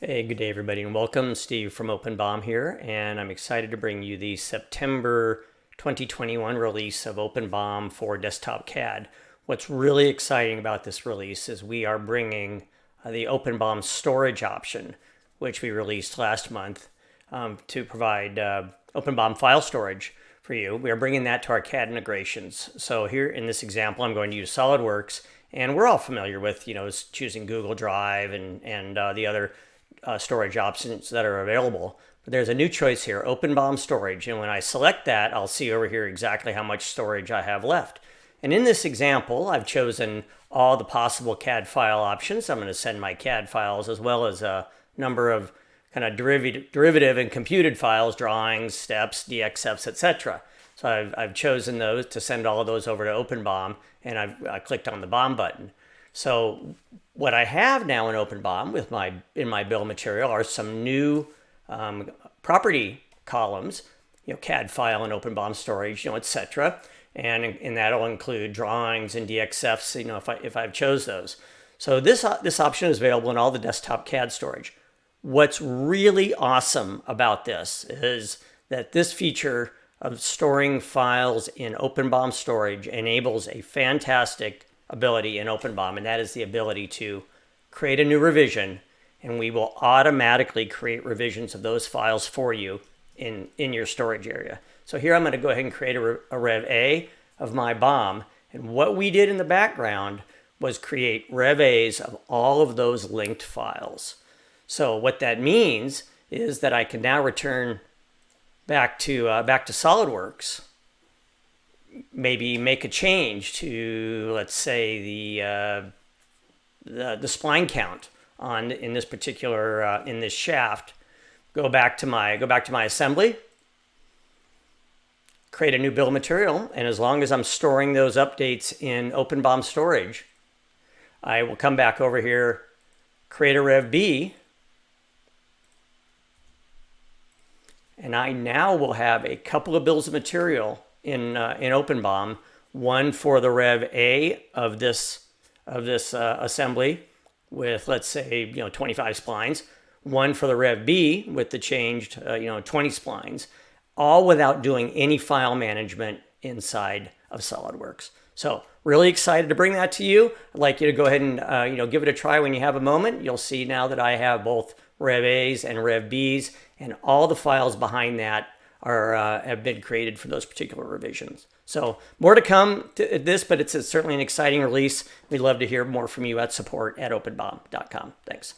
Hey, good day everybody and welcome. Steve from OpenBOM here, and I'm excited to bring you the September 2021 release of OpenBOM for Desktop CAD. What's really exciting about this release is we are bringing the OpenBOM storage option, which we released last month to provide OpenBOM file storage for you. We are bringing that to our CAD integrations. So here in this example, I'm going to use Solidworks, and we're all familiar with, choosing Google Drive and the other storage options that are available. But there's a new choice here, OpenBOM storage. And when I select that, I'll see over here exactly how much storage I have left. And in this example, I've chosen all the possible CAD file options. I'm going to send my CAD files as well as a number of kind of derivative and computed files, drawings, steps, DXFs, etc. So I've chosen those to send all of those over to OpenBOM, and I clicked on the BOM button. So what I have now in OpenBOM in my bill of material are some new property columns, CAD file and OpenBOM storage, etc. And that'll include drawings and DXFs, if I've chose those. So this option is available in all the desktop CAD storage. What's really awesome about this is that this feature of storing files in OpenBOM storage enables a fantastic ability in OpenBOM, and that is the ability to create a new revision, and we will automatically create revisions of those files for you in your storage area. So here I'm going to go ahead and create a Rev A of my BOM, and what we did in the background was create Rev A's of all of those linked files. So what that means is that I can now return back to SolidWorks, maybe make a change to, let's say, the spline count in this particular in this shaft. Go back to my assembly, create a new bill of material, and as long as I'm storing those updates in OpenBOM storage, I will come back over here, create a Rev B, and I now will have a couple of bills of material in OpenBOM, one for the Rev A of this assembly with, let's say, 25 splines, one for the Rev B with the changed 20 splines, all without doing any file management inside of SolidWorks. So really excited to bring that to you. I'd like you to go ahead and give it a try when you have a moment. You'll see now that I have both Rev A's and Rev B's, and all the files behind that have been created for those particular revisions. So more to come to this, but it's certainly an exciting release. We'd love to hear more from you at support@openbom.com. Thanks.